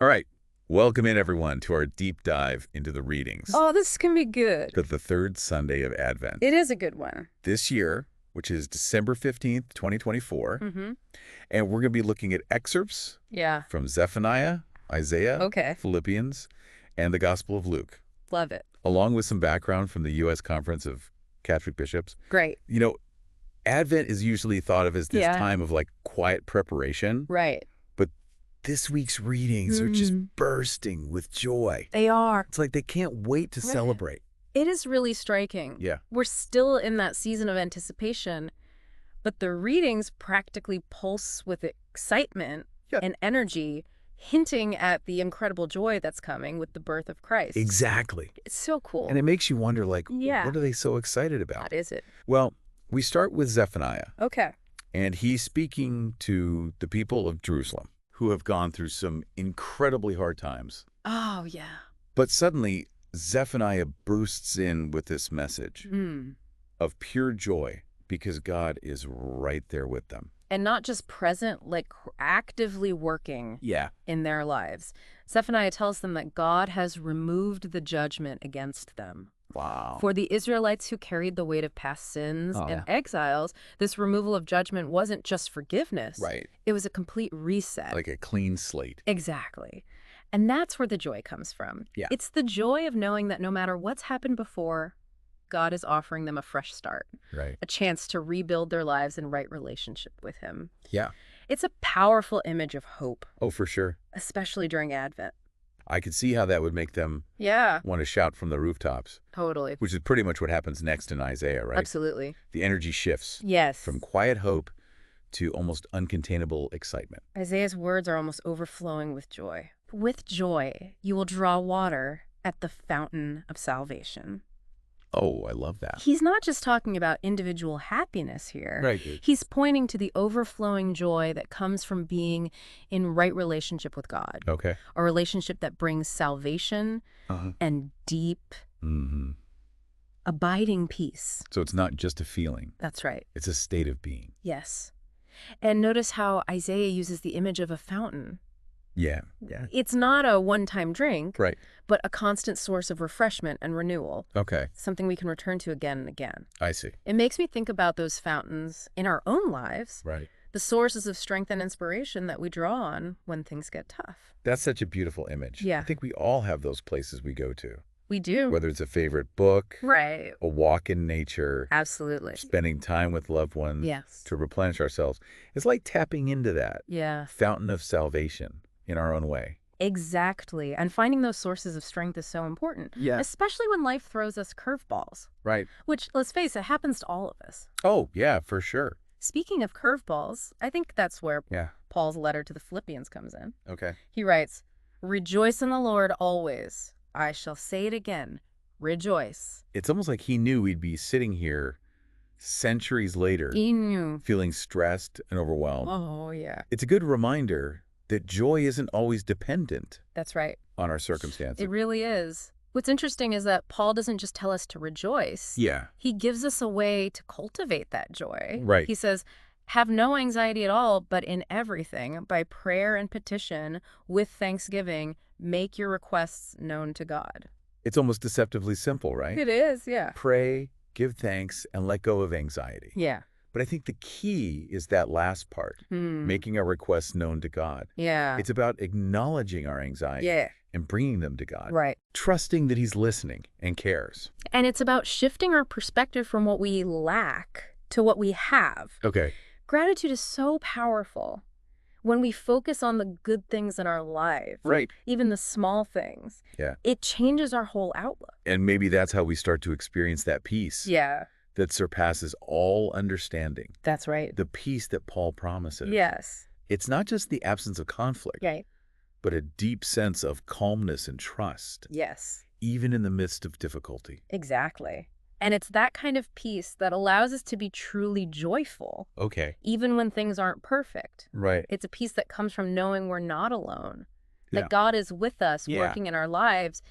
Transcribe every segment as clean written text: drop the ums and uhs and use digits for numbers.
All right. Welcome in, everyone, to our deep dive into the readings Oh, this can be good. of the third Sunday of Advent. It is a good one. This year, which is December 15th, 2024, Mm-hmm. and we're going to be looking at excerpts Yeah. from Zephaniah, Isaiah, Okay. Philippians, and the Gospel of Luke, Love it. along with some background from the U.S. Conference of Catholic Bishops. Great. You know, Advent is usually thought of as this Yeah. time of like quiet preparation, Right. but this week's readings are just bursting with joy. They are. It's like they can't wait to Right. celebrate. It is really striking. Yeah. We're still in that season of anticipation, but the readings practically pulse with excitement Yeah. and energy, hinting at the incredible joy that's coming with the birth of Christ. Exactly. It's so cool. And it makes you wonder, like, Yeah. what are they so excited about? What is it? Well, we start with Zephaniah, Okay. and he's speaking to the people of Jerusalem who have gone through some incredibly hard times. Oh, yeah. But suddenly, Zephaniah bursts in with this message of pure joy because God is right there with them. And not just present, like actively working Yeah. in their lives. Zephaniah tells them that God has removed the judgment against them. Wow. For the Israelites who carried the weight of past sins Oh. and exiles, this removal of judgment wasn't just forgiveness. Right. It was a complete reset. Like a clean slate. Exactly. And that's where the joy comes from. Yeah. It's the joy of knowing that no matter what's happened before, God is offering them a fresh start, Right. a chance to rebuild their lives in right relationship with Him. Yeah. It's a powerful image of hope, Oh, for sure. especially during Advent. I could see how that would make them Yeah, want to shout from the rooftops, totally. which is pretty much what happens next in Isaiah, right? Absolutely. The energy shifts Yes. from quiet hope to almost uncontainable excitement. Isaiah's words are almost overflowing with joy. With joy, you will draw water at the fountain of salvation. Oh, I love that. He's not just talking about individual happiness here. Right. He's pointing to the overflowing joy that comes from being in right relationship with God, Okay. a relationship that brings salvation Uh-huh. and deep, Mm-hmm. abiding peace. So it's not just a feeling. That's right. It's a state of being. Yes. And notice how Isaiah uses the image of a fountain. Yeah. Yeah. It's not a one-time drink, Right. but a constant source of refreshment and renewal, Okay. something we can return to again and again. I see. It makes me think about those fountains in our own lives, Right. the sources of strength and inspiration that we draw on when things get tough. That's such a beautiful image. Yeah. I think we all have those places we go to, We do. whether it's a favorite book, Right. a walk in nature, Absolutely. spending time with loved ones Yes. to replenish ourselves. It's like tapping into that Yeah, fountain of salvation in our own way. exactly. And finding those sources of strength is so important, Yeah. especially when life throws us curveballs, Right. which, let's face it, happens to all of us. Oh, yeah, for sure. Speaking of curveballs, I think that's where Yeah. Paul's letter to the Philippians comes in. Okay. He writes, "Rejoice in the Lord always. I shall say it again, rejoice." It's almost like he knew we'd be sitting here centuries later He knew. feeling stressed and overwhelmed. Oh, yeah. It's a good reminder that joy isn't always dependent That's right. on our circumstances. It really is. What's interesting is that Paul doesn't just tell us to rejoice. Yeah. He gives us a way to cultivate that joy. Right. He says, have no anxiety at all, but in everything, by prayer and petition, with thanksgiving, make your requests known to God. It's almost deceptively simple, right? It is, yeah. Pray, give thanks, and let go of anxiety. Yeah. But I think the key is that last part, making our requests known to God. Yeah. It's about acknowledging our anxiety Yeah. and bringing them to God. Right. Trusting that he's listening and cares. And it's about shifting our perspective from what we lack to what we have. Okay. Gratitude is so powerful when we focus on the good things in our life, Right. even the small things. Yeah. It changes our whole outlook. And maybe that's how we start to experience that peace Yeah, that surpasses all understanding. that's right. The peace that Paul promises. Yes. It's not just the absence of conflict, Right. but a deep sense of calmness and trust, Yes, even in the midst of difficulty. exactly. And it's that kind of peace that allows us to be truly joyful, Okay. even when things aren't perfect. Right. It's a peace that comes from knowing we're not alone, Yeah. that God is with us Yeah. working in our lives,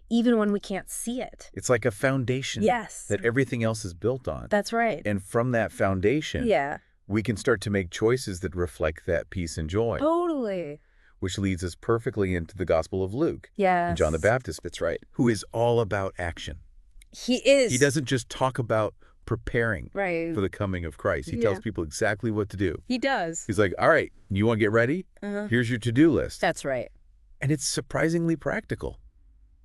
even when we can't see it. It's like a foundation Yes. that everything else is built on. That's right. And from that foundation, Yeah. we can start to make choices that reflect that peace and joy. Totally. which leads us perfectly into the Gospel of Luke. Yes. And John the Baptist, that's right, who is all about action. He is. He doesn't just talk about preparing Right. for the coming of Christ. He tells people exactly what to do. He does. He's like, all right, you want to get ready? Here's your to-do list. That's right. And it's surprisingly practical.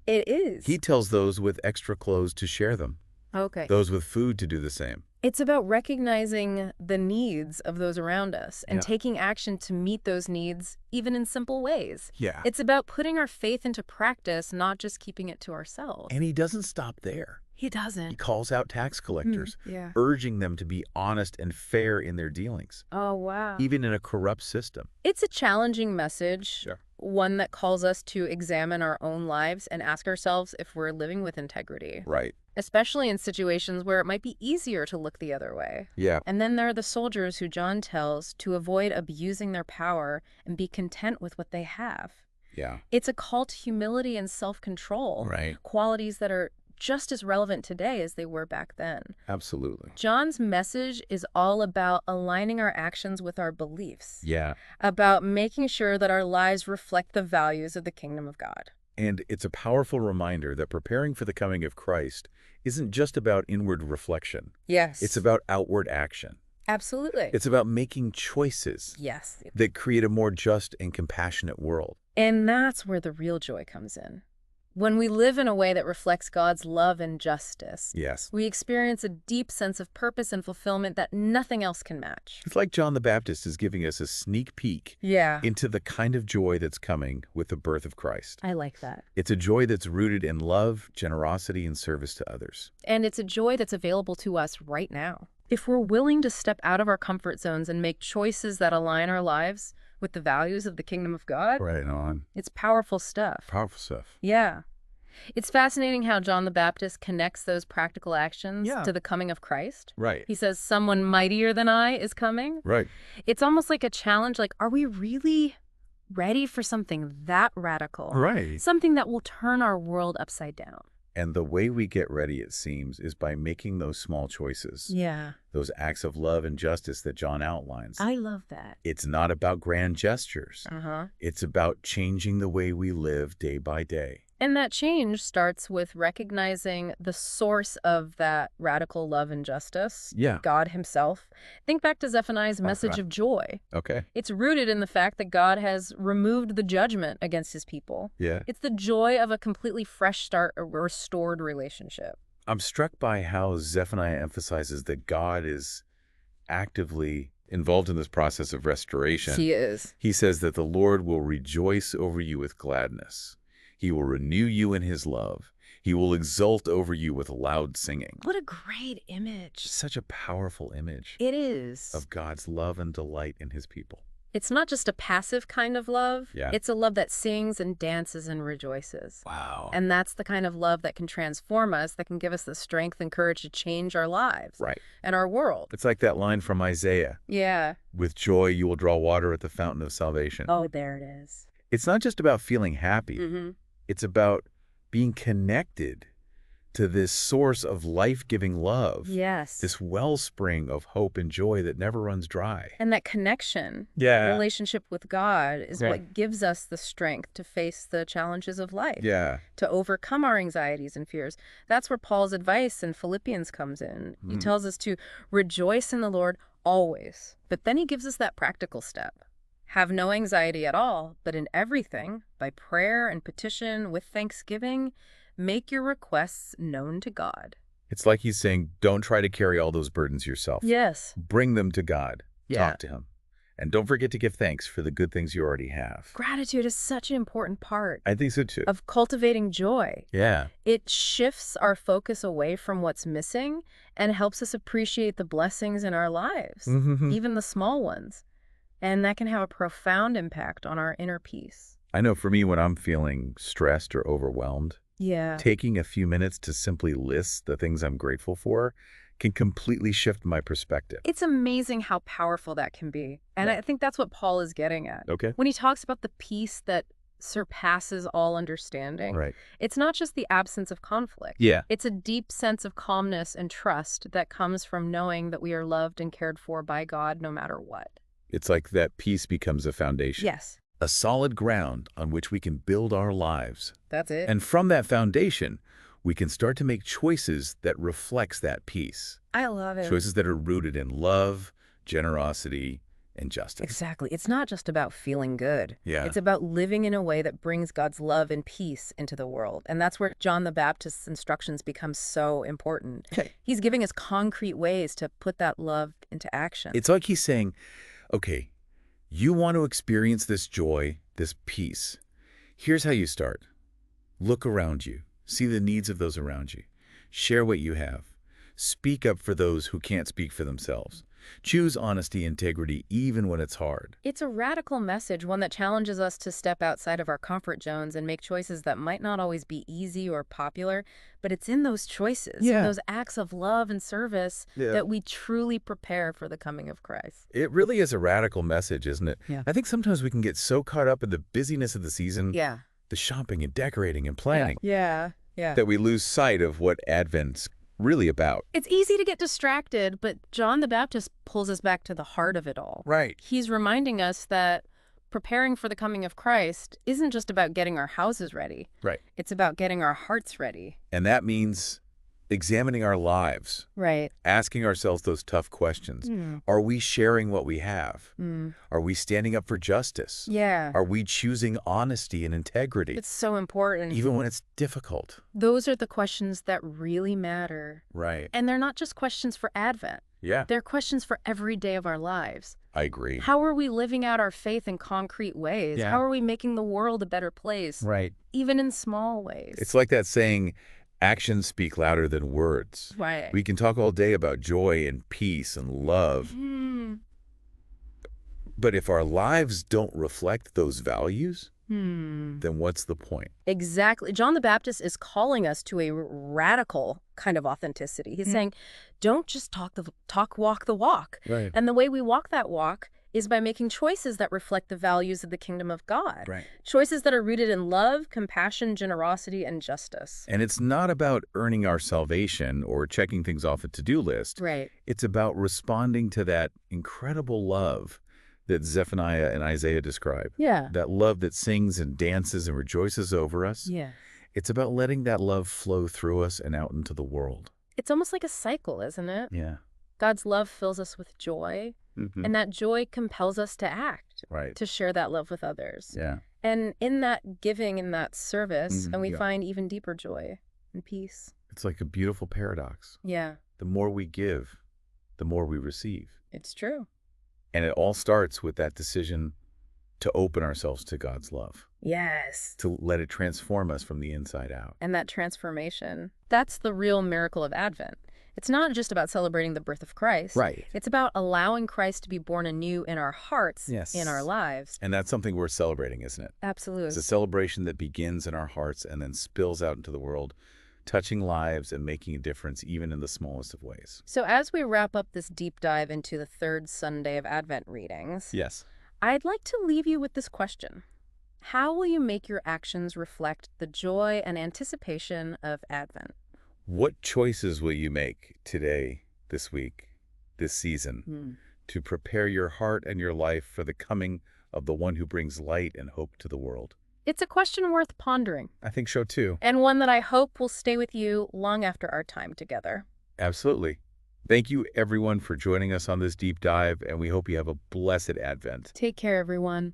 It is. He tells those with extra clothes to share them. Okay. Those with food to do the same. It's about recognizing the needs of those around us and taking action to meet those needs, even in simple ways. Yeah. It's about putting our faith into practice, not just keeping it to ourselves. And he doesn't stop there. He doesn't. He calls out tax collectors, Yeah. urging them to be honest and fair in their dealings, Oh, wow. even in a corrupt system. It's a challenging message, Sure. one that calls us to examine our own lives and ask ourselves if we're living with integrity, Right. especially in situations where it might be easier to look the other way. Yeah. And then there are the soldiers who John tells to avoid abusing their power and be content with what they have. Yeah. It's a call to humility and self-control, Right. qualities that are just as relevant today as they were back then. Absolutely. John's message is all about aligning our actions with our beliefs, Yeah. about making sure that our lives reflect the values of the kingdom of God. And it's a powerful reminder that preparing for the coming of Christ isn't just about inward reflection. Yes. It's about outward action. Absolutely. It's about making choices Yes. that create a more just and compassionate world. And that's where the real joy comes in. When we live in a way that reflects God's love and justice, Yes. we experience a deep sense of purpose and fulfillment that nothing else can match. It's like John the Baptist is giving us a sneak peek Yeah. into the kind of joy that's coming with the birth of Christ. I like that. It's a joy that's rooted in love, generosity, and service to others. And it's a joy that's available to us right now. If we're willing to step out of our comfort zones and make choices that align our lives with the values of the kingdom of God, Right on. it's powerful stuff. Powerful stuff. Yeah. It's fascinating how John the Baptist connects those practical actions Yeah. to the coming of Christ. Right. He says, someone mightier than I is coming. Right. It's almost like a challenge, like, are we really ready for something that radical? Right. Something that will turn our world upside down. And the way we get ready, it seems, is by making those small choices. Yeah. Those acts of love and justice that John outlines. I love that. It's not about grand gestures. Uh-huh. It's about changing the way we live day by day. And that change starts with recognizing the source of that radical love and justice, Yeah. God himself. Think back to Zephaniah's message of joy. Okay. It's rooted in the fact that God has removed the judgment against his people. Yeah. It's the joy of a completely fresh start, a restored relationship. I'm struck by how Zephaniah emphasizes that God is actively involved in this process of restoration. He is. He says that the Lord will rejoice over you with gladness. He will renew you in his love. He will exult over you with loud singing. What a great image. Such a powerful image It is. of God's love and delight in his people. It's not just a passive kind of love. Yeah. It's a love that sings and dances and rejoices. Wow. And that's the kind of love that can transform us, that can give us the strength and courage to change our lives Right. and our world. It's like that line from Isaiah, Yeah. with joy you will draw water at the fountain of salvation. Oh, there it is. It's not just about feeling happy. Mm-hmm. It's about being connected to this source of life-giving love. Yes. This wellspring of hope and joy that never runs dry. And that connection, Yeah. relationship with God is Right. what gives us the strength to face the challenges of life, Yeah. to overcome our anxieties and fears. That's where Paul's advice in Philippians comes in. He tells us to rejoice in the Lord always. But then he gives us that practical step. Have no anxiety at all, but in everything, by prayer and petition with thanksgiving, make your requests known to God. It's like he's saying, don't try to carry all those burdens yourself. Yes. Bring them to God. Yeah. Talk to him. And don't forget to give thanks for the good things you already have. Gratitude is such an important part I think so too. of cultivating joy. Yeah. It shifts our focus away from what's missing and helps us appreciate the blessings in our lives, even the small ones. And that can have a profound impact on our inner peace. I know for me, when I'm feeling stressed or overwhelmed, Yeah. taking a few minutes to simply list the things I'm grateful for can completely shift my perspective. It's amazing how powerful that can be. And Yeah. I think that's what Paul is getting at. Okay. When he talks about the peace that surpasses all understanding, Right. it's not just the absence of conflict. Yeah. It's a deep sense of calmness and trust that comes from knowing that we are loved and cared for by God no matter what. It's like that peace becomes a foundation. Yes. a solid ground on which we can build our lives. That's it. And from that foundation, we can start to make choices that reflects that peace. I love it. Choices that are rooted in love, generosity, and justice. Exactly. It's not just about feeling good. Yeah. It's about living in a way that brings God's love and peace into the world. And that's where John the Baptist's instructions become so important. He's giving us concrete ways to put that love into action. It's like he's saying, okay, you want to experience this joy, this peace. Here's how you start. Look around you. See the needs of those around you. Share what you have. Speak up for those who can't speak for themselves. Choose honesty, integrity, even when it's hard. It's a radical message, one that challenges us to step outside of our comfort zones and make choices that might not always be easy or popular, but it's in those choices, in those acts of love and service, that we truly prepare for the coming of Christ. It really is a radical message, isn't it? Yeah. I think sometimes we can get so caught up in the busyness of the season, Yeah. the shopping and decorating and planning, Yeah. that we lose sight of what Advent's really about. It's easy to get distracted, but John the Baptist pulls us back to the heart of it all. Right. He's reminding us that preparing for the coming of Christ isn't just about getting our houses ready. Right. It's about getting our hearts ready. And that means examining our lives, Right. asking ourselves those tough questions. Are we sharing what we have? Are we standing up for justice? Yeah. Are we choosing honesty and integrity, It's so important. even when it's difficult? Those are the questions that really matter. Right. And they're not just questions for Advent. Yeah, They're questions for every day of our lives. I agree. How are we living out our faith in concrete ways? Yeah. How are we making the world a better place? Right. Even in small ways. It's like that saying, actions speak louder than words. Right. We can talk all day about joy and peace and love, but if our lives don't reflect those values, then what's the point? Exactly. John the Baptist is calling us to a radical kind of authenticity. He's saying, don't just walk the walk. Right. And the way we walk that walk is by making choices that reflect the values of the kingdom of God. Right. Choices that are rooted in love, compassion, generosity, and justice. And it's not about earning our salvation or checking things off a to-do list. Right. It's about responding to that incredible love that Zephaniah and Isaiah describe. Yeah. That love that sings and dances and rejoices over us. Yeah. It's about letting that love flow through us and out into the world. It's almost like a cycle, isn't it? Yeah. God's love fills us with joy, and that joy compels us to act, Right. to share that love with others. Yeah. And in that giving, in that service, and we yeah. find even deeper joy and peace. It's like a beautiful paradox. Yeah, The more we give, the more we receive. it's true. And it all starts with that decision to open ourselves to God's love, Yes. to let it transform us from the inside out. And that transformation, that's the real miracle of Advent. It's not just about celebrating the birth of Christ. Right. It's about allowing Christ to be born anew in our hearts, Yes. in our lives. And that's something worth celebrating, isn't it? Absolutely. It's a celebration that begins in our hearts and then spills out into the world, touching lives and making a difference even in the smallest of ways. So as we wrap up this deep dive into the third Sunday of Advent readings, Yes. I'd like to leave you with this question. How will you make your actions reflect the joy and anticipation of Advent? What choices will you make today, this week, this season, to prepare your heart and your life for the coming of the one who brings light and hope to the world? It's a question worth pondering, I think so too. and one that I hope will stay with you long after our time together. Absolutely. Thank you, everyone, for joining us on this deep dive, and we hope you have a blessed Advent. Take care, everyone.